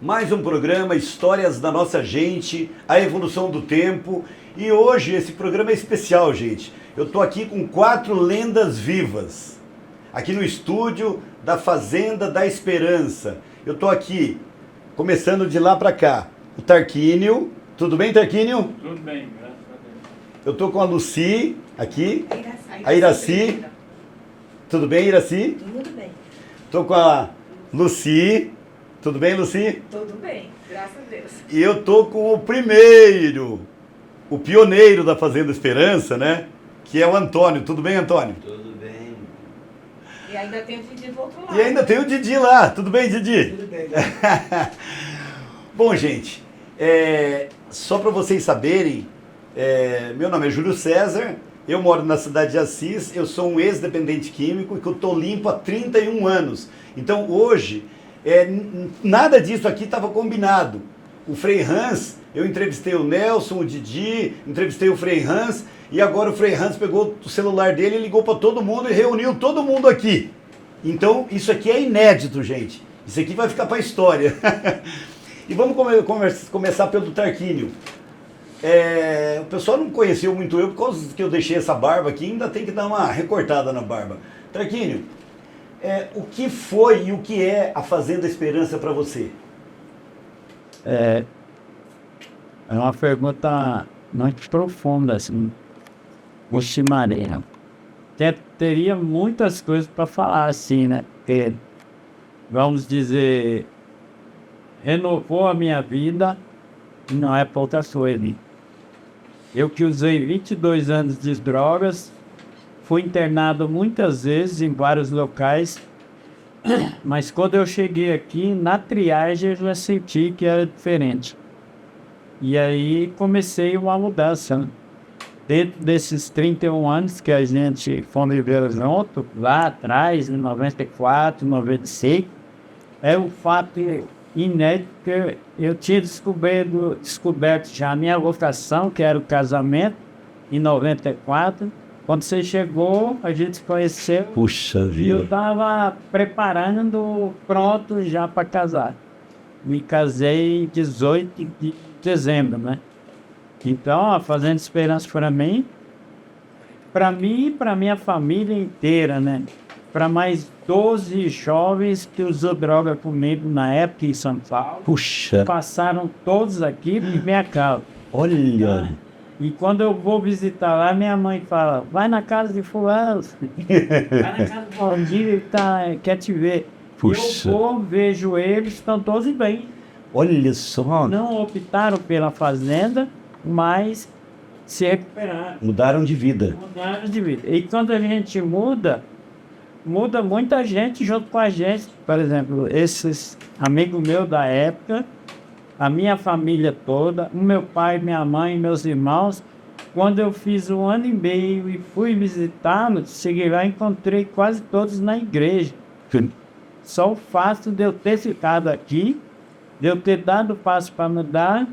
mais um programa Histórias da Nossa Gente, a evolução do tempo. E hoje esse programa é especial, gente. Eu tô aqui com 4 lendas vivas, aqui no estúdio da Fazenda da Esperança. Eu tô aqui, começando de lá pra cá, o Tarquínio. Tudo bem, Tarquínio? Tudo bem, graças a Deus. Eu tô com a Lucy aqui, a Iraci. Tudo bem, Iraci? Tudo bem. Tô com a Lucy. Tudo bem, Lucy? Tudo bem, graças a Deus. E eu tô com o primeiro, o pioneiro da Fazenda Esperança, né? Que é o Antônio. Tudo bem, Antônio? Tudo bem. E ainda tem o Didi do outro lado. E ainda tem o Didi lá. Tudo bem, Didi? Tudo bem. Bom, gente, só para vocês saberem, meu nome é Júlio César, eu moro na cidade de Assis, eu sou um ex-dependente químico e que eu tô limpo há 31 anos. Então hoje, nada disso aqui estava combinado. O Frei Hans, eu entrevistei o Nelson, o Didi, entrevistei o Frei Hans, e agora o Frei Hans pegou o celular dele e ligou para todo mundo e reuniu todo mundo aqui. Então isso aqui é inédito, gente. Isso aqui vai ficar para a história. E vamos começar pelo Tarquínio. O pessoal não conheceu muito eu, por causa que eu deixei essa barba aqui, ainda tem que dar uma recortada na barba. Tarquínio, o que foi e o que é a Fazenda Esperança para você? É uma pergunta muito profunda, assim, Maria. Teria muitas coisas para falar, assim, né? Porque, vamos dizer, renovou a minha vida e não é para outra coisa. Eu que usei 22 anos de drogas, fui internado muitas vezes em vários locais, mas quando eu cheguei aqui, na triagem, eu já senti que era diferente. E aí comecei uma mudança, né? Dentro desses 31 anos que a gente fomos viver junto, lá atrás, em 94, 96, é um fato inédito que eu tinha descoberto já a minha vocação, que era o casamento, em 94. Quando você chegou, a gente se conheceu. Puxa E eu vida. estava preparando, pronto já para casar. Me casei em 18 de dezembro, né? Então, a Fazenda Esperança para mim e para minha família inteira, né? Para mais 12 jovens que usou droga comigo na época em São Paulo. Puxa, Passaram todos aqui por minha casa. olha. E quando eu vou visitar lá, minha mãe fala, vai na casa de fulano, vai na casa do Valdir, ele quer te ver. Puxa. Eu vou, vejo eles, estão todos bem. Olha só. Não optaram pela fazenda, mas se recuperaram, Mudaram de vida. mudaram de vida. E quando a gente muda muita gente junto com a gente. Por exemplo, esses amigos meus da época, a minha família toda, o meu pai, minha mãe, meus irmãos. Quando eu fiz 1 ano e meio e fui visitá-los, cheguei lá e encontrei quase todos na igreja. Só o fato de eu ter ficado aqui, de eu ter dado passo para mudar,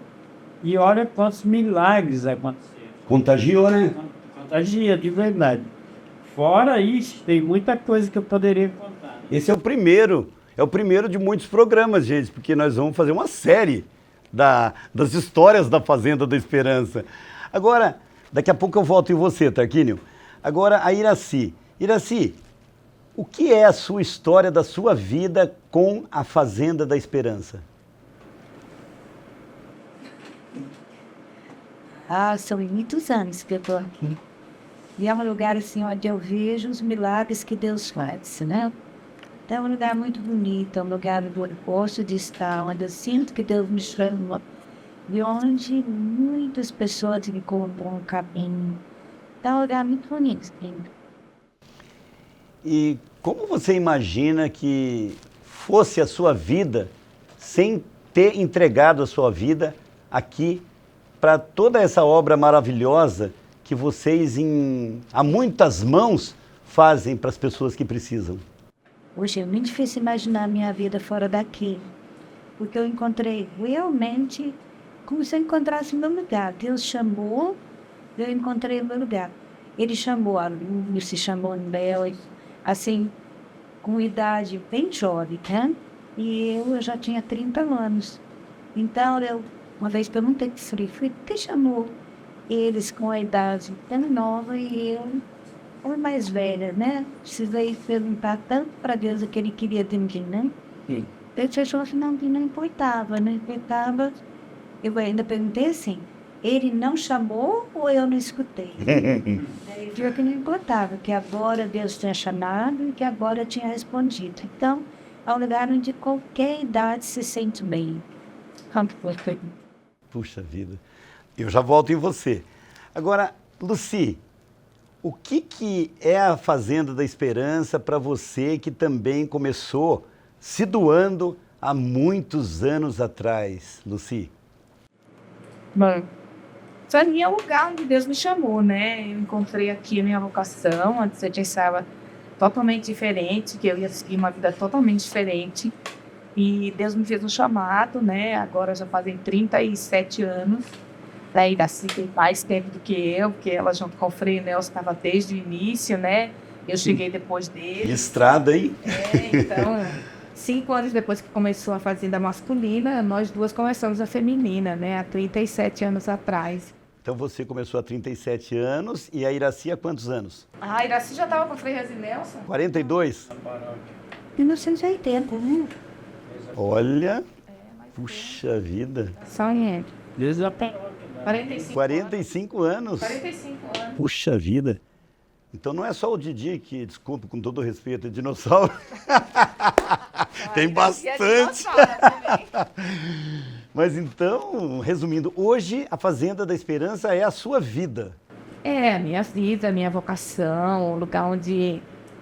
e olha quantos milagres aconteceram. Contagiou, né? Contagia, de verdade. Fora isso, tem muita coisa que eu poderia contar. Esse é o primeiro de muitos programas, gente, porque nós vamos fazer uma série das histórias da Fazenda da Esperança. Agora, daqui a pouco eu volto em você, Tarquínio. Agora, a Iraci. Iraci, o que é a sua história da sua vida com a Fazenda da Esperança? São muitos anos que eu estou aqui. E é um lugar assim onde eu vejo os milagres que Deus faz, né? Então, é um lugar muito bonito, é um lugar onde eu gosto de estar, onde eu sinto que Deus me chama, e onde muitas pessoas encontram um caminho. Então, é um lugar muito bonito. Sim. E como você imagina que fosse a sua vida sem ter entregado a sua vida aqui para toda essa obra maravilhosa que vocês, a muitas mãos, fazem para as pessoas que precisam? Hoje é muito difícil imaginar a minha vida fora daqui, porque eu encontrei realmente como se eu encontrasse o meu lugar. Deus chamou, eu encontrei o meu lugar. Ele chamou a Lúcia, chamou a Bel, assim, com idade bem jovem, né? e eu já tinha 30 anos. Então, eu uma vez perguntei para o falei, o que chamou eles com a idade tão nova e eu mais velha, né? Precisei perguntar tanto para Deus o que ele queria de mim, né? Sim. Ele achou que não importava, não importava. Eu ainda perguntei assim, ele não chamou ou eu não escutei? Ele viu que não importava, que agora Deus tinha chamado e que agora eu tinha respondido. Então, é um lugar onde qualquer idade se sente bem. Como foi? Puxa vida. Eu já volto em você. Agora, Lucy, o que é a Fazenda da Esperança para você que também começou se doando há muitos anos atrás, Lucy? Bom, para mim é o lugar onde Deus me chamou, né? Eu encontrei aqui a minha vocação, antes eu pensava totalmente diferente, que eu ia seguir uma vida totalmente diferente. E Deus me fez um chamado, né? Agora já fazem 37 anos. Daí Iraci tem mais tempo do que eu, porque ela junto com o Frei Nelson estava desde o início, né? Eu cheguei depois dele. Estrada, hein? Então, 5 anos depois que começou a Fazenda Masculina, nós duas começamos a Feminina, né? Há 37 anos atrás. Então você começou há 37 anos e a Iraci há quantos anos? A Iraci já estava com o Frei Nelson? 42? 1980, né? Olha, puxa vida. Só em ele. Desde a 45 anos. 45 anos. Puxa vida. Então não é só o Didi que, desculpa, com todo respeito, é dinossauro. Tem bastante. Mas então, resumindo, hoje a Fazenda da Esperança é a sua vida. É, a minha vida, a minha vocação, o lugar onde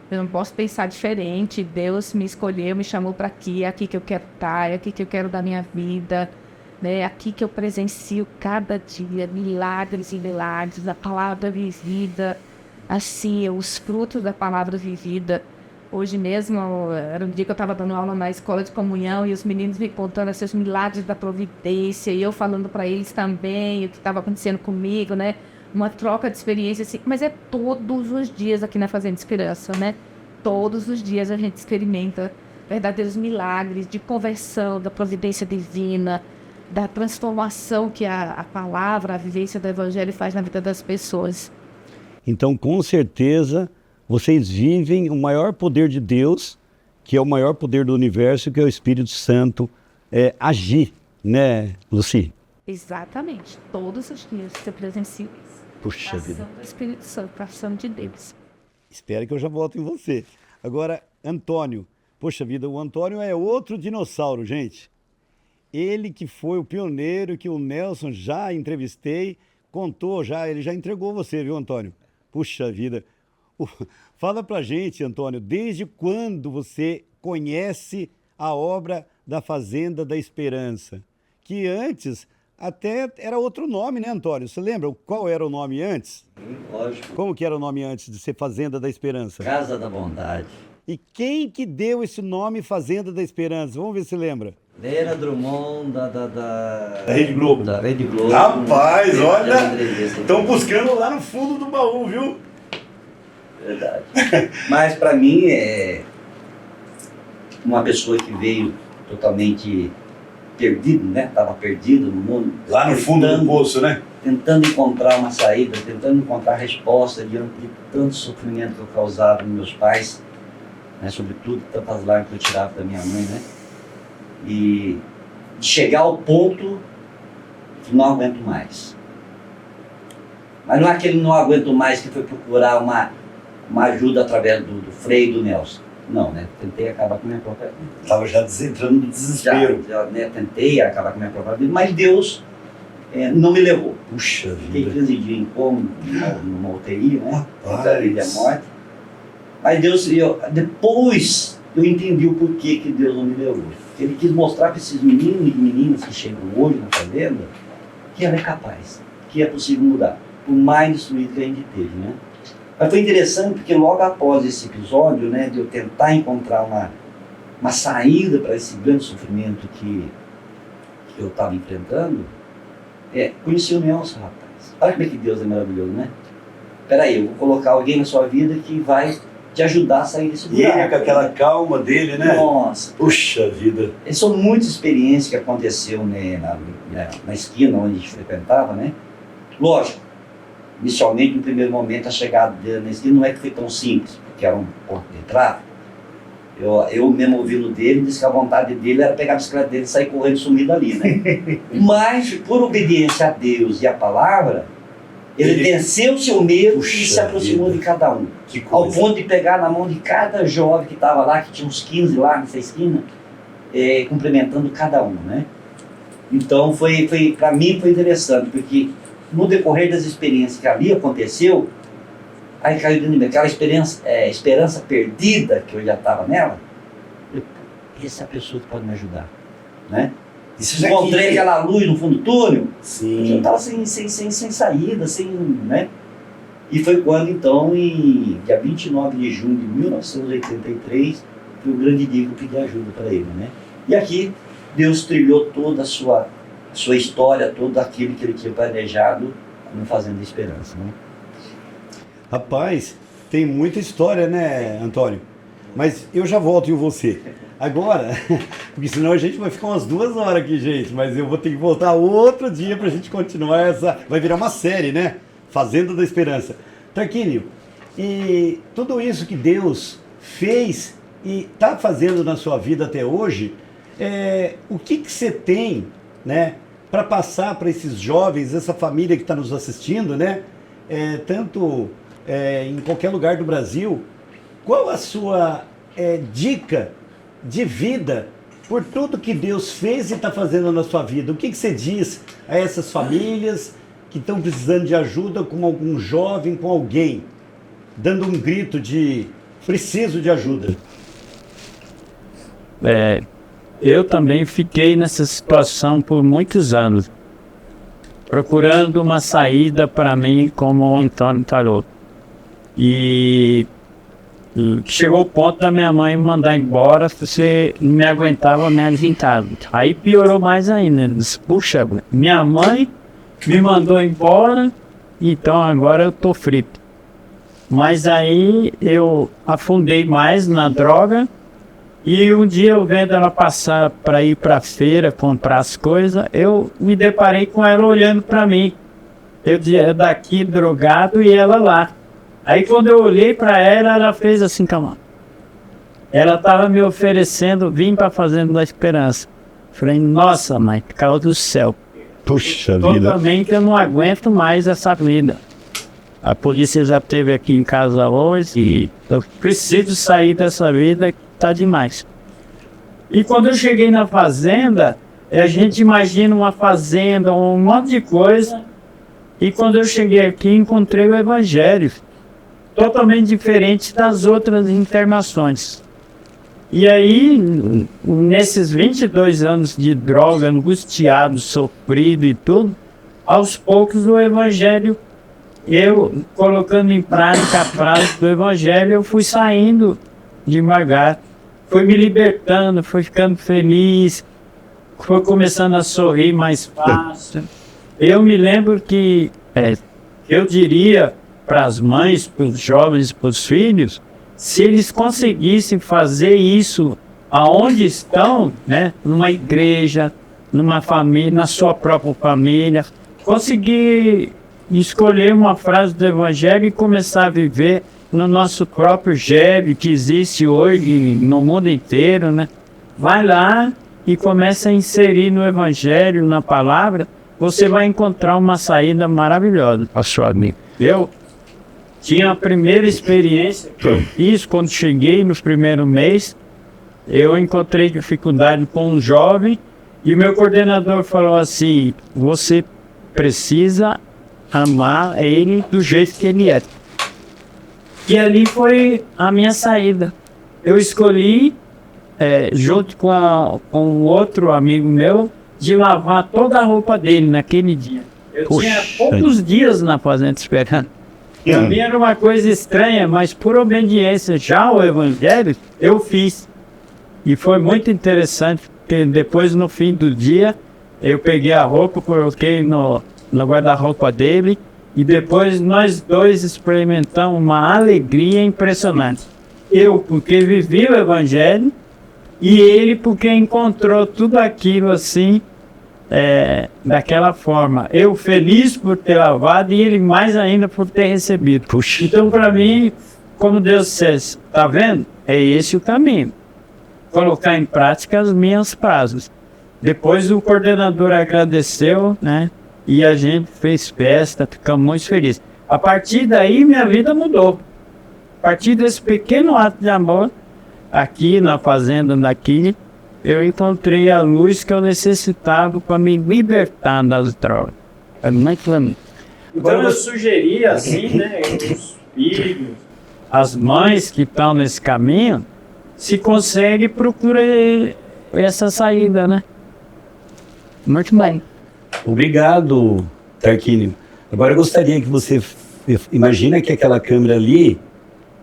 eu não posso pensar diferente. Deus me escolheu, me chamou para aqui, é aqui que eu quero estar, é aqui que eu quero dar minha vida. É aqui que eu presencio cada dia milagres e milagres, a palavra vivida, assim, os frutos da palavra vivida. Hoje mesmo, era um dia que eu estava dando aula na escola de comunhão e os meninos me contando esses milagres da providência e eu falando para eles também o que estava acontecendo comigo, né? Uma troca de experiência, assim, mas é todos os dias aqui na Fazenda Esperança, né? Todos os dias a gente experimenta verdadeiros milagres de conversão, da providência divina, da transformação que a palavra, a vivência do Evangelho faz na vida das pessoas. Então, com certeza, vocês vivem o maior poder de Deus, que é o maior poder do universo, que é o Espírito Santo, agir, né, Lucy? Exatamente. Todos os dias você presencia isso. Puxa vida. A ação do Espírito Santo, a ação de Deus. Espero que eu já volte em você. Agora, Antônio. Poxa vida, o Antônio é outro dinossauro, gente. Ele que foi o pioneiro, que o Nelson já entrevistei, contou já, ele já entregou você, viu, Antônio? Puxa vida. Fala pra gente, Antônio, desde quando você conhece a obra da Fazenda da Esperança? Que antes até era outro nome, né, Antônio? Você lembra qual era o nome antes? Sim, lógico. Como que era o nome antes de ser Fazenda da Esperança? Casa da Bondade. E quem que deu esse nome Fazenda da Esperança? Vamos ver se lembra. Vera Drummond da Rede Globo. Da Rede Globo. Rapaz, olha, Estão estão buscando lá no fundo do baú, viu? Verdade. Mas para mim é uma pessoa que veio totalmente perdido, né? Estava perdido no mundo. Lá no fundo do poço, né? Tentando encontrar uma saída, tentando encontrar resposta diante de tanto sofrimento que eu causava nos meus pais, né? Sobretudo tantas lágrimas que eu tirava da minha mãe, né? E de chegar ao ponto de não aguento mais. Mas não é aquele não aguento mais que foi procurar uma ajuda através do Frei e do Nelson. Não, né? Tentei acabar com a minha própria vida. Estava já entrando no desespero. Já, né? Tentei acabar com a minha própria vida, mas Deus não me levou. Puxa Fiquei vida. 15 dias em coma, numa UTI, né? Entre a vida e a Rapaz. morte. Mas Deus, depois eu entendi o porquê que Deus não me levou. Ele quis mostrar para esses meninos e meninas que chegam hoje na fazenda que ela é capaz, que é possível mudar, por mais destruído que a gente teve, né? Mas foi interessante porque logo após esse episódio, né, de eu tentar encontrar uma saída para esse grande sofrimento que eu estava enfrentando, conheci o Nelson, rapaz. Olha como é que Deus é maravilhoso, né? Peraí, eu vou colocar alguém na sua vida que vai de ajudar a sair desse E ele buraco. com aquela calma dele, né? Nossa, Puxa vida. são muitas experiências que aconteceu, né, na esquina onde a gente frequentava, né? Lógico, inicialmente, no primeiro momento, a chegada dele na esquina não é que foi tão simples, porque era um ponto de tráfego. Eu mesmo ouvindo dele, disse que a vontade dele era pegar a bicicleta dele e sair correndo sumido ali, né? Mas, por obediência a Deus e a palavra, ele venceu o seu medo Puxa e se aproximou vida. de cada um. Que Ao coisa. ponto de pegar na mão de cada jovem que estava lá, que tinha uns 15 lá nessa esquina, cumprimentando cada um, né? Então, para mim foi interessante, porque no decorrer das experiências que ali aconteceu, aí caiu dentro de mim aquela esperança perdida que eu já estava nela. Essa é a pessoa que pode me ajudar, né? Isso Encontrei aqui. aquela luz no fundo do túnel, eu já Sim. estava sem saída, né? E foi quando, então, em dia 29 de junho de 1983, foi o grande dia que eu pedi ajuda para ele, né? E aqui, Deus trilhou toda a sua história, todo aquilo que ele tinha planejado no Fazenda Esperança, né? Rapaz, tem muita história, né, Antônio? Mas eu já volto em você. Agora, porque senão a gente vai ficar umas 2 horas aqui, gente. Mas eu vou ter que voltar outro dia pra gente continuar essa... Vai virar uma série, né? Fazenda da Esperança. Tarquínio, e tudo isso que Deus fez e está fazendo na sua vida até hoje, o que você tem, né, para passar para esses jovens, essa família que está nos assistindo, né? Tanto em qualquer lugar do Brasil, qual a sua dica de vida por tudo que Deus fez e está fazendo na sua vida? O que você diz a essas famílias que estão precisando de ajuda com algum jovem, com alguém, dando um grito de preciso de ajuda? Eu também fiquei nessa situação por muitos anos, procurando uma saída para mim, como o Antônio falou. E chegou o ponto da minha mãe me mandar embora, você não me aguentava me alimentar. Aí piorou mais ainda. Disse, puxa, minha mãe me mandou embora, então agora eu tô frito. Mas aí eu afundei mais na droga. E um dia eu vendo ela passar para ir para a feira comprar as coisas, eu me deparei com ela olhando para mim. Eu daqui drogado e ela lá. Aí quando eu olhei para ela, ela fez assim com a mão. Ela estava me oferecendo vir para a Fazenda da Esperança. Falei, nossa mãe, caiu do céu. Puxa Totalmente eu não aguento mais essa vida. A polícia já esteve aqui em casa hoje e eu preciso sair dessa vida. Tá demais. E quando eu cheguei na fazenda, a gente imagina uma fazenda, um monte de coisa. E quando eu cheguei aqui, encontrei o Evangelho, totalmente diferente das outras internações. E aí, nesses 22 anos de droga, angustiado, sofrido e tudo, aos poucos o Evangelho, eu colocando em prática a frase do Evangelho, eu fui saindo devagar, foi me libertando, foi ficando feliz, foi começando a sorrir mais fácil. Eu me lembro que eu diria para as mães, para os jovens, para os filhos, se eles conseguissem fazer isso aonde estão, né, numa igreja, numa família, na sua própria família, conseguir escolher uma frase do Evangelho e começar a viver no nosso próprio GEB, que existe hoje no mundo inteiro, né? Vai lá e começa a inserir no Evangelho, na palavra, você vai encontrar uma saída maravilhosa para sua vida. Eu tinha a primeira experiência que eu fiz quando cheguei no primeiro mês, eu encontrei dificuldade com um jovem e o meu coordenador falou assim, você precisa amar ele do jeito que ele é. E ali foi a minha saída. Eu escolhi, junto com outro amigo meu, de lavar toda a roupa dele naquele dia. Eu tinha poucos dias na Fazenda esperando. Para mim era uma coisa estranha, mas por obediência já ao Evangelho, eu fiz. E foi muito interessante, porque depois no fim do dia, eu peguei a roupa, coloquei no guarda-roupa dele, e depois nós dois experimentamos uma alegria impressionante. Eu, porque vivi o Evangelho, e ele, porque encontrou tudo aquilo assim, daquela forma. Eu feliz por ter lavado e ele mais ainda por ter recebido. Puxa. Então, para mim, como Deus disse, tá vendo? É esse o caminho. Colocar em prática as minhas frases. Depois o coordenador agradeceu, né? E a gente fez festa, ficamos muito felizes. A partir daí, minha vida mudou. A partir desse pequeno ato de amor, aqui na fazenda daqui, eu encontrei a luz que eu necessitava para me libertar das drogas. Então eu sugeria assim, né, os filhos, as mães que estão nesse caminho, se consegue, procura essa saída, né? Muito bem. Obrigado, Tarquínio. Agora eu gostaria que você imagina que aquela câmera ali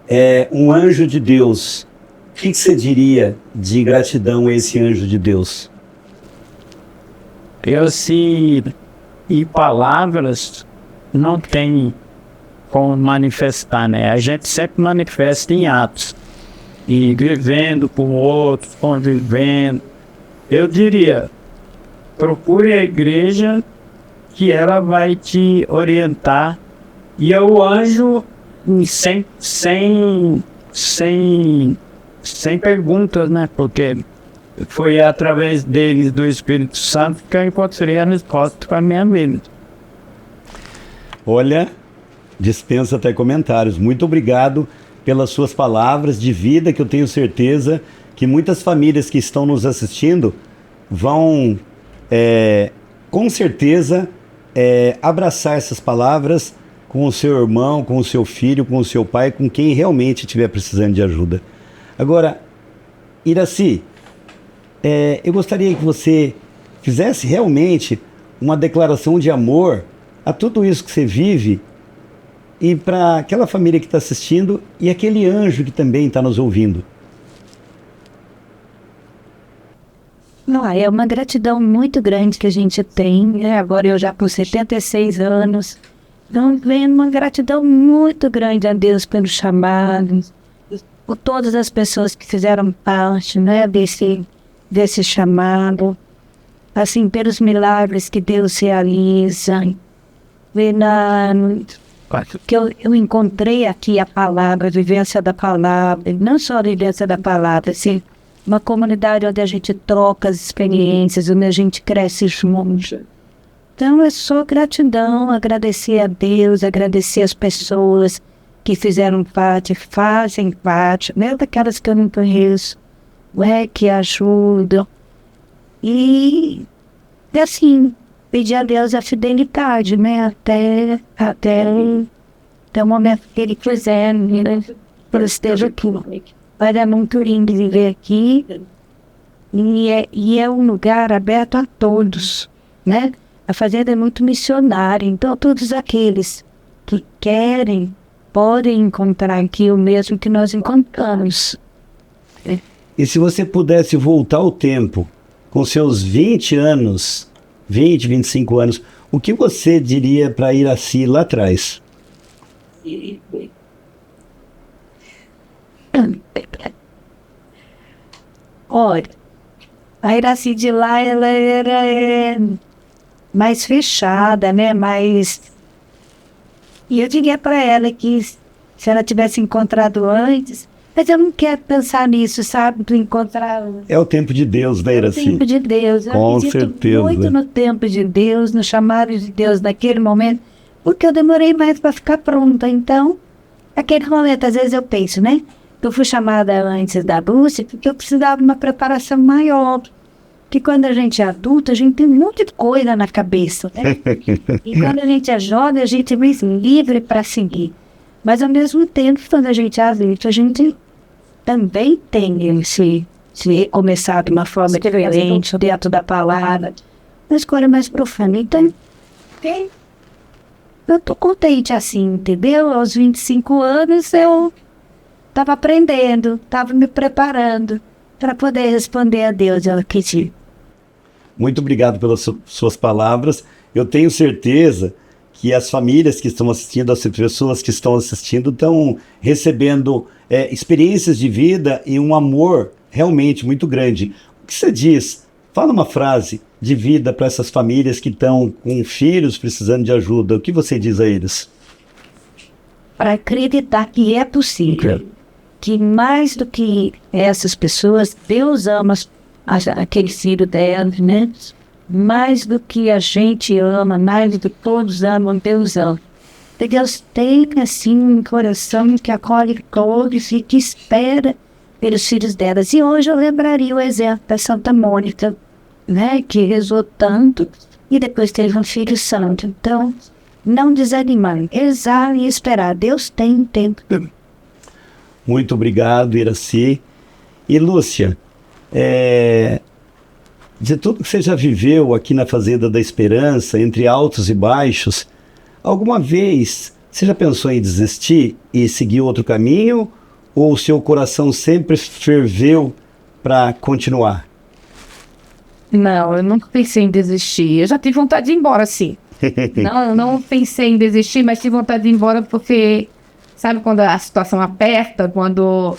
é um anjo de Deus. O que você diria de gratidão a esse anjo de Deus? Eu, se em palavras não tem como manifestar, né? A gente sempre manifesta em atos. E vivendo com outros, convivendo. Eu diria, procure a igreja que ela vai te orientar. E é o anjo sem perguntas, né? Porque foi através deles, do Espírito Santo, que eu encontrei a resposta para a minha vida. Olha, dispensa até comentários. Muito obrigado pelas suas palavras de vida, que eu tenho certeza que muitas famílias que estão nos assistindo vão, com certeza, abraçar essas palavras com o seu irmão, com o seu filho, com o seu pai, com quem realmente estiver precisando de ajuda. Agora, Iraci, eu gostaria que você fizesse realmente uma declaração de amor a tudo isso que você vive e para aquela família que está assistindo e aquele anjo que também está nos ouvindo. Não, é uma gratidão muito grande que a gente tem, né? Agora eu já com 76 anos, então vem uma gratidão muito grande a Deus pelo chamado, por todas as pessoas que fizeram parte, né, desse chamado, assim, pelos milagres que Deus realiza, que eu encontrei aqui a palavra, a vivência da palavra, não só a vivência da palavra, assim, uma comunidade onde a gente troca as experiências, onde a gente cresce junto. Então é só gratidão, agradecer a Deus, agradecer as pessoas que fizeram parte, fazem parte, mesmo daquelas que eu não conheço, que ajudam. E assim, pedir a Deus a fidelidade, né? Até o momento que Ele quiser, né? Que eu esteja aqui. Mas é muito lindo viver aqui. E é um lugar aberto a todos, né? A fazenda é muito missionária, então todos aqueles que querem podem encontrar aqui o mesmo que nós encontramos. E se você pudesse voltar ao tempo, com seus 20 anos, 20, 25 anos, o que você diria para Iraci lá atrás? Olha, a Iraci de lá, ela era mais fechada, né? E eu diria para ela que se ela tivesse encontrado antes, mas eu não quero pensar nisso, sabe? De encontrar. É o tempo de Deus, né, Iraci? É o tempo de Deus. Eu Com acredito certeza. muito no tempo de Deus, no chamado de Deus naquele momento, porque eu demorei mais para ficar pronta. Então, naquele momento, às vezes eu penso, né? Eu fui chamada antes da Lúcia porque eu precisava de uma preparação maior. Que quando a gente é adulto, a gente tem um monte de coisa na cabeça, né? E quando a gente é jovem, a gente é mais livre para seguir. Mas ao mesmo tempo, quando a gente é adulto, a gente também tem se começar de uma forma diferente, dentro da palavra, uma escolha mais profunda. Então, eu tô contente assim, entendeu? Aos 25 anos eu estava aprendendo, estava me preparando para poder responder a Deus, eu acredito. Muito obrigado pelas suas palavras. Eu tenho certeza que as famílias que estão assistindo, as pessoas que estão assistindo, estão recebendo experiências de vida e um amor realmente muito grande. O que você diz? Fala uma frase de vida para essas famílias que estão com filhos precisando de ajuda. O que você diz a eles? Para acreditar que é possível, que mais do que essas pessoas, Deus ama aquele filho delas, né? Mais do que a gente ama, mais do que todos amam, Deus ama. E Deus tem, assim, um coração que acolhe todos e que espera pelos filhos delas. E hoje eu lembraria o exemplo da Santa Mônica, né? Que rezou tanto e depois teve um filho santo. Então, não desanimar, rezar e esperar. Deus tem tempo. Muito obrigado, Iraci. E Lúcia, de tudo que você já viveu aqui na Fazenda da Esperança, entre altos e baixos, alguma vez você já pensou em desistir e seguir outro caminho? Ou o seu coração sempre ferveu para continuar? Não, eu nunca pensei em desistir. Eu já tive vontade de ir embora, sim. Não, eu não pensei em desistir, mas tive vontade de ir embora porque, sabe, quando a situação aperta, quando,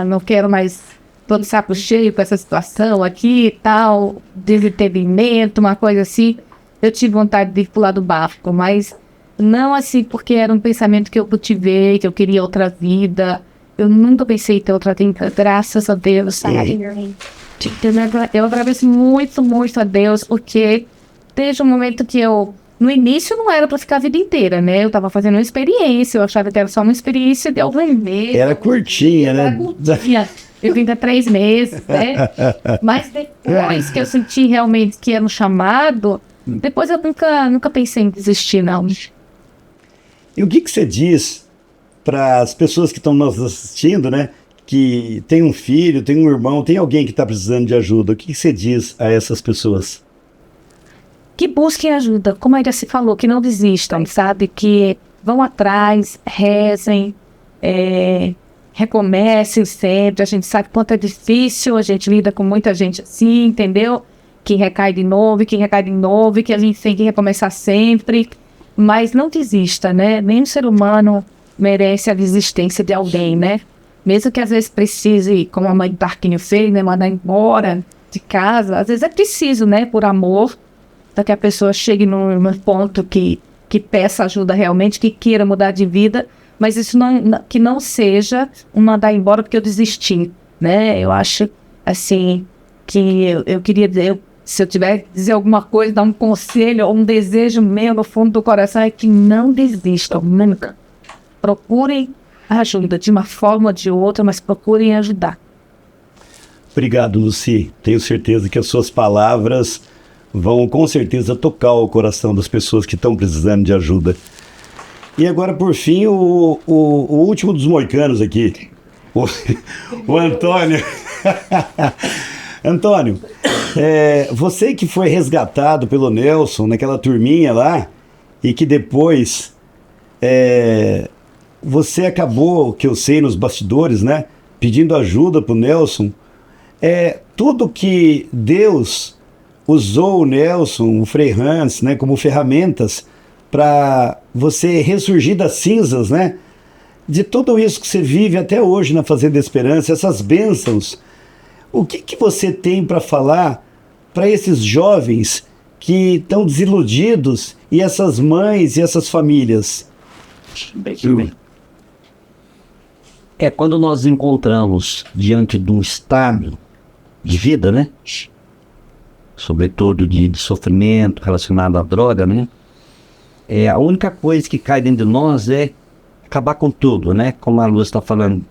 não quero mais, tô de saco cheio com essa situação aqui e tal, desentendimento, uma coisa assim, eu tive vontade de pular do barco, mas não assim porque era um pensamento que eu cultivei, que eu queria outra vida. Eu nunca pensei em ter outra vida, graças a Deus, sabe? Eu agradeço muito, muito a Deus, porque desde o momento que no início não era para ficar a vida inteira, né? Eu tava fazendo uma experiência, eu achava que era só uma experiência de algum mês. Era curtinha, né? Era curtinha. Eu vim há 3 meses, né? Mas depois que eu senti realmente que era um chamado, depois eu nunca pensei em desistir, não. E o que você diz para as pessoas que estão nos assistindo, né? Que tem um filho, tem um irmão, tem alguém que está precisando de ajuda. O que você diz a essas pessoas? Que busquem ajuda, como ainda se falou, que não desistam, sabe? Que vão atrás, rezem, recomecem sempre. A gente sabe quanto é difícil, a gente lida com muita gente assim, entendeu? Que recai de novo, que recai de novo, que a gente tem que recomeçar sempre. Mas não desista, né? Nenhum ser humano merece a desistência de alguém, né? Mesmo que às vezes precise, como a mãe do Tarquinho fez, né? Mandar embora de casa. Às vezes é preciso, né? Por amor, para que a pessoa chegue num ponto que peça ajuda realmente, que queira mudar de vida. Mas isso que não seja um mandar embora porque eu desisti, né? Eu acho, assim, que eu queria dizer, se eu tiver que dizer alguma coisa, dar um conselho ou um desejo meu no fundo do coração, é que não desistam, nunca. Procurem ajuda de uma forma ou de outra, mas procurem ajudar. Obrigado, Luci. Tenho certeza que as suas palavras vão com certeza tocar o coração das pessoas que estão precisando de ajuda. E agora, por fim, o último dos moicanos aqui, o Antônio. Antônio, você que foi resgatado pelo Nelson naquela turminha lá, e que depois você acabou, que eu sei, nos bastidores, né, pedindo ajuda para o Nelson. Tudo que Deus usou o Nelson, o Frei Hans, né, como ferramentas para você ressurgir das cinzas, né, de tudo isso que você vive até hoje na Fazenda Esperança, essas bênçãos. O que você tem para falar para esses jovens que estão desiludidos e essas mães e essas famílias? Quando nós encontramos diante de um estado de vida, né? Sobretudo de sofrimento relacionado à droga, né? A única coisa que cai dentro de nós é acabar com tudo, né? Como a Luz está falando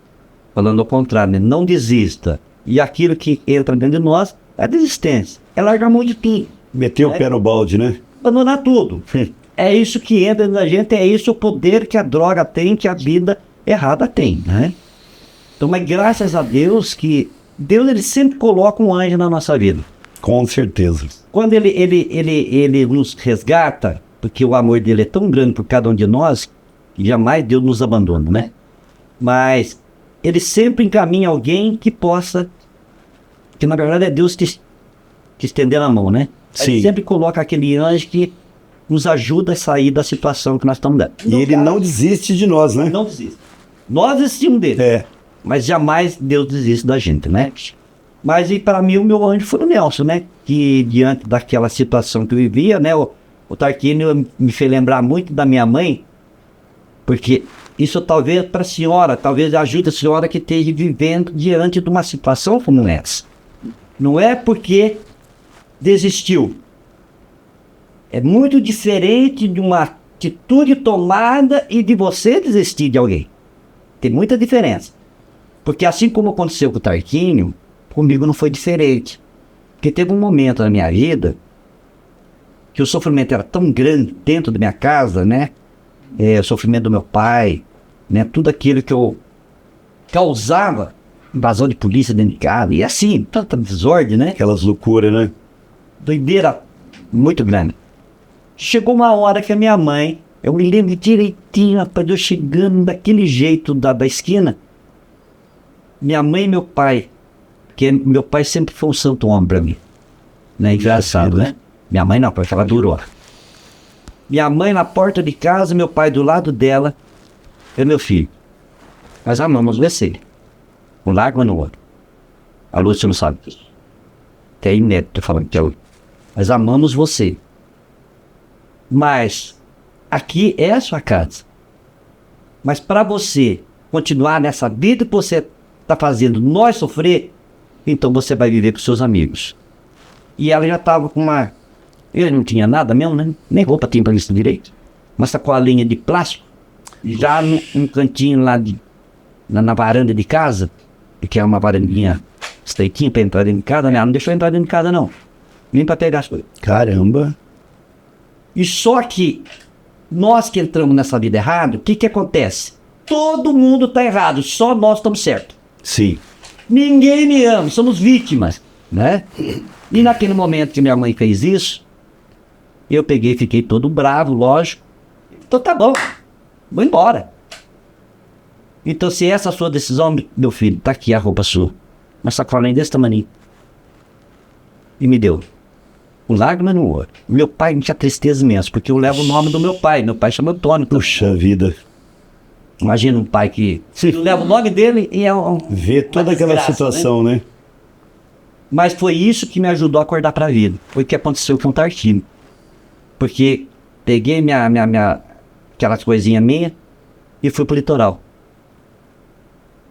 ao contrário, né? Não desista. E aquilo que entra dentro de nós é a desistência. É largar a mão de tudo. Meter o pé no balde, né? Abandonar tudo. É isso que entra dentro da gente, é isso o poder que a droga tem, que a vida errada tem, né? Então, mas graças a Deus que Deus ele sempre coloca um anjo na nossa vida. Com certeza. Quando ele nos resgata, porque o amor dele é tão grande por cada um de nós, que jamais Deus nos abandona, né? Mas ele sempre encaminha alguém que possa, que na verdade é Deus que estender a mão, né? Sim. Ele sempre coloca aquele anjo que nos ajuda a sair da situação que nós estamos dando. E ele não desiste de nós, né? Não desiste. Nós desistimos dele. É. Mas jamais Deus desiste da gente, né? Mas e para mim o meu anjo foi o Nelson, né? Que diante daquela situação que eu vivia, né? O Tarquínio me fez lembrar muito da minha mãe, porque isso talvez para a senhora, talvez ajude a senhora que esteja vivendo diante de uma situação como essa. Não é porque desistiu. É muito diferente de uma atitude tomada e de você desistir de alguém. Tem muita diferença. Porque assim como aconteceu com o Tarquínio, comigo não foi diferente. Porque teve um momento na minha vida que o sofrimento era tão grande dentro da minha casa, né? O sofrimento do meu pai, né? Tudo aquilo que eu causava, invasão de polícia dentro de casa, e assim, tanta desordem, né? Aquelas loucuras, né? Doideira muito grande. Chegou uma hora que a minha mãe, eu me lembro direitinho, rapaz, eu chegando daquele jeito da esquina, minha mãe e meu pai, porque meu pai sempre foi um santo homem pra mim, né? Engraçado, né? Minha mãe não, porque ela durou. Minha mãe na porta de casa, meu pai do lado dela, e meu filho. Nós amamos você. Um largo no outro. A Lúcia não sabe disso. Até inédito falando que é o. Nós amamos você. Mas aqui é a sua casa. Mas para você continuar nessa vida que você está fazendo nós sofrer, então você vai viver com seus amigos. E ela já estava com uma... Eu não tinha nada mesmo, né? Nem roupa tinha para isso direito. Uma sacolinha de plástico. Já num cantinho lá na varanda de casa, que é uma varandinha estreitinha para entrar dentro de casa, né? Ela não deixou eu entrar dentro de casa, não. Nem para pegar as coisas. Caramba. E só que nós que entramos nessa vida errada, o que acontece? Todo mundo está errado, só nós estamos certos. Sim. Ninguém me ama, somos vítimas, né? E naquele momento que minha mãe fez isso, eu peguei e fiquei todo bravo, lógico. Então tá bom, vou embora. Então se essa é a sua decisão, meu filho, tá aqui a roupa sua. Uma sacolinha desse tamanho. E me deu. Um lágrima no olho. Meu pai não tinha tristeza imensa, porque eu levo o nome do meu pai. Meu pai chama Antônio. Puxa vida. Imagina um pai que... Eu levo o nome dele e é um... Ver toda aquela desgraça, situação, né? Mas foi isso que me ajudou a acordar para a vida. Foi o que aconteceu com o Tarquínio. Porque peguei aquelas coisinhas minhas e fui pro litoral.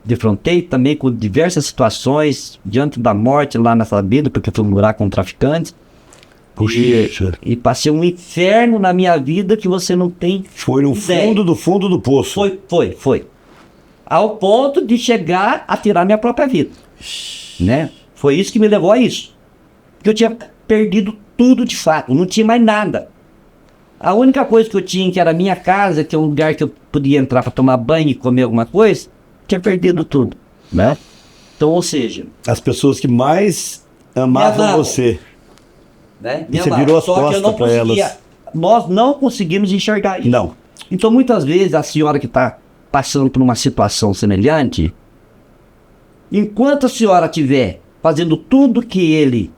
Defrontei também com diversas situações diante da morte lá nessa vida, porque fui morar com traficantes. Puxa. E passei um inferno na minha vida que você não tem Foi no ideia. fundo do poço. Foi. Ao ponto de chegar a tirar minha própria vida. Né? Foi isso que me levou a isso. Porque eu tinha perdido tudo de fato, não tinha mais nada. A única coisa que eu tinha, que era a minha casa, que é um lugar que eu podia entrar para tomar banho e comer alguma coisa, tinha perdido tudo. Né? Então, ou seja... As pessoas que mais amavam você. Né? E você virou as Só que eu costas não para conseguia, elas. nós não conseguimos enxergar isso. Não. Então muitas vezes a senhora que está passando por uma situação semelhante, enquanto a senhora estiver fazendo tudo que ele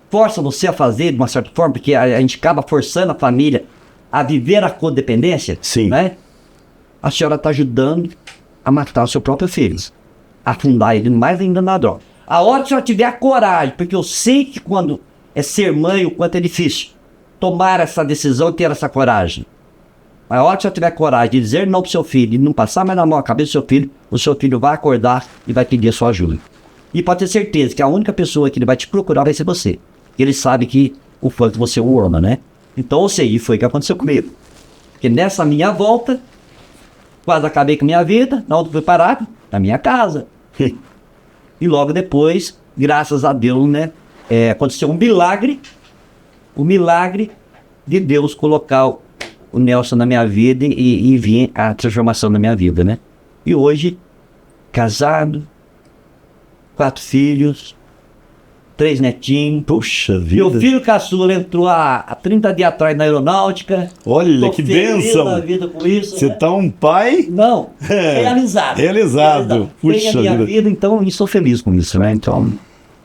força você a fazer de uma certa forma, porque a gente acaba forçando a família a viver a codependência, Sim. né? A senhora está ajudando a matar o seu próprio filho, a afundar ele mais ainda na droga. A hora que a senhora tiver a coragem, porque eu sei que quando é ser mãe, o quanto é difícil tomar essa decisão e ter essa coragem. A hora que você tiver coragem de dizer não pro seu filho e não passar mais na mão a cabeça do seu filho, o seu filho vai acordar e vai pedir a sua ajuda. E pode ter certeza que a única pessoa que ele vai te procurar vai ser você. Ele sabe que o quanto você o ama, né? Então, eu sei, e foi o que aconteceu comigo. Porque nessa minha volta, quase acabei com a minha vida, na onde fui parado? Na minha casa. E logo depois, graças a Deus, né? Aconteceu um milagre, o milagre de Deus colocar o Nelson na minha vida e vir a transformação na minha vida, né? E hoje, casado, 4 filhos, 3 netinhos. Puxa vida. Meu filho caçula entrou há 30 dias atrás na aeronáutica. Olha, Tô que feliz bênção. na vida com isso, Você né? tá um pai... Não, É, realizado. realizado. Puxa Tenho a minha vida. vida, então, e sou feliz com isso, né? Então,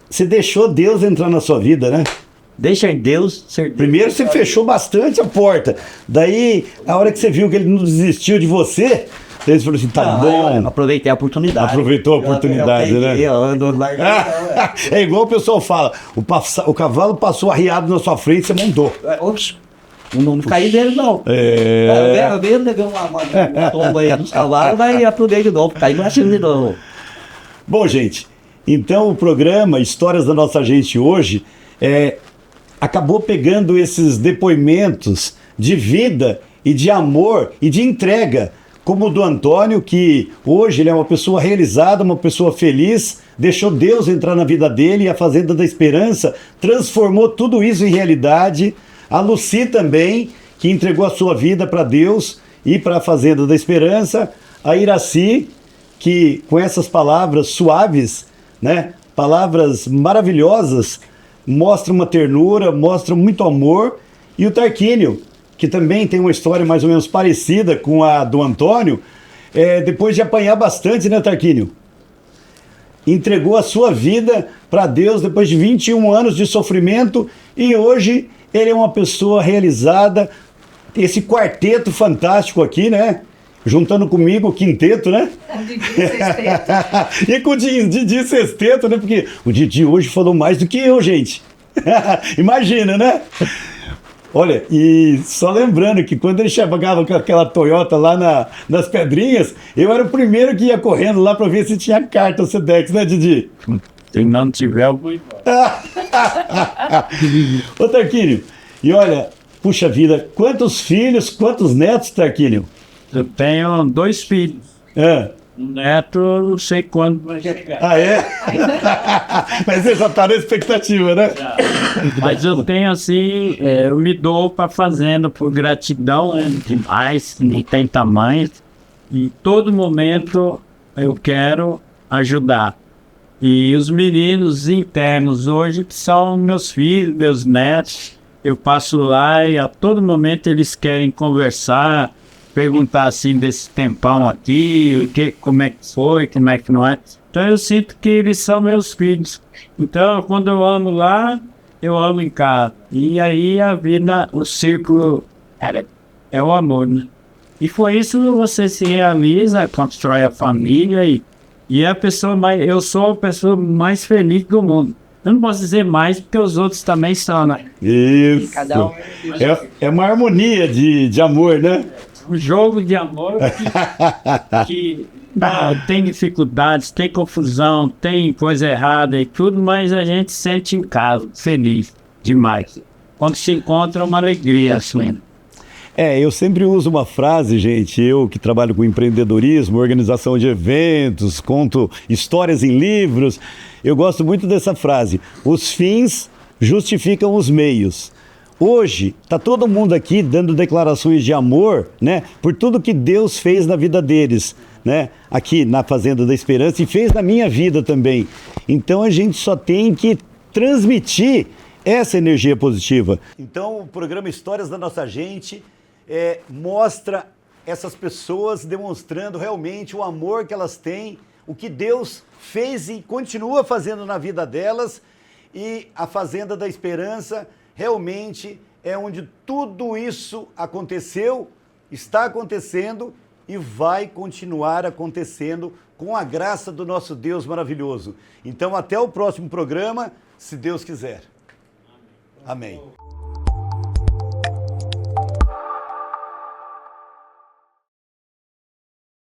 Você deixou Deus entrar na sua vida, né? Deixa Deus ser Deus. Primeiro você fechou bastante a porta. Daí, a hora que você viu que ele não desistiu de você, você falou assim, tá bom. Eu aproveitei a oportunidade. Aproveitou a oportunidade, eu né? peguei, eu ando lá. É igual o pessoal fala, o cavalo passou arriado na sua frente, você montou. Oxe, não caí dele, não. Eu mesmo levei uma tomba aí dos cavalos, mas aproveitei de novo, caí no de novo. Bom, gente, então o programa Histórias da Nossa Gente hoje acabou pegando esses depoimentos de vida e de amor e de entrega, como o do Antônio, que hoje ele é uma pessoa realizada, uma pessoa feliz, deixou Deus entrar na vida dele e a Fazenda da Esperança transformou tudo isso em realidade. A Lucy também, que entregou a sua vida para Deus e para a Fazenda da Esperança. A Iraci, que com essas palavras suaves, né, palavras maravilhosas, mostra uma ternura, mostra muito amor. E o Tarquínio, que também tem uma história mais ou menos parecida com a do Antônio, depois de apanhar bastante, né, Tarquínio? Entregou a sua vida para Deus depois de 21 anos de sofrimento e hoje ele é uma pessoa realizada. Esse quarteto fantástico aqui, né? Juntando comigo o quinteto, né? Com o Didi Sexteto. E com o Didi Sexteto, né? Porque o Didi hoje falou mais do que eu, gente. Imagina, né? Olha, e só lembrando que quando ele chegava com aquela Toyota lá nas Pedrinhas, eu era o primeiro que ia correndo lá para ver se tinha carta Sedex, né, Didi? Se não tiver, eu vou embora. Ô, Tarquínio, e olha, puxa vida, quantos filhos, quantos netos, Tarquínio? Eu tenho 2 filhos. Um neto, não sei quando vai chegar. Ah, é? Mas você já está na expectativa, né? Mas eu tenho assim, eu me dou para fazenda por gratidão, né, demais, nem tem tamanho. Em todo momento eu quero ajudar. E os meninos internos hoje, que são meus filhos, meus netos, eu passo lá e a todo momento eles querem conversar, perguntar assim desse tempão aqui, como é que foi, como é que não é. Então eu sinto que eles são meus filhos. Então quando eu amo lá, eu amo em casa. E aí a vida, o círculo é o amor, né? E foi isso que você se realiza, constrói a família e a pessoa mais, eu sou a pessoa mais feliz do mundo. Eu não posso dizer mais porque os outros também são, né? Isso. É uma harmonia de amor, né? Um jogo de amor que tem dificuldades, tem confusão, tem coisa errada e tudo, mas a gente sente em casa, feliz demais. Quando se encontra, é uma alegria, assim. Eu sempre uso uma frase, gente, eu que trabalho com empreendedorismo, organização de eventos, conto histórias em livros, eu gosto muito dessa frase: os fins justificam os meios. Hoje, está todo mundo aqui dando declarações de amor, né, por tudo que Deus fez na vida deles, né, aqui na Fazenda da Esperança, e fez na minha vida também. Então a gente só tem que transmitir essa energia positiva. Então o programa Histórias da Nossa Gente mostra essas pessoas demonstrando realmente o amor que elas têm, o que Deus fez e continua fazendo na vida delas, e a Fazenda da Esperança realmente é onde tudo isso aconteceu, está acontecendo e vai continuar acontecendo com a graça do nosso Deus maravilhoso. Então, até o próximo programa, se Deus quiser. Amém.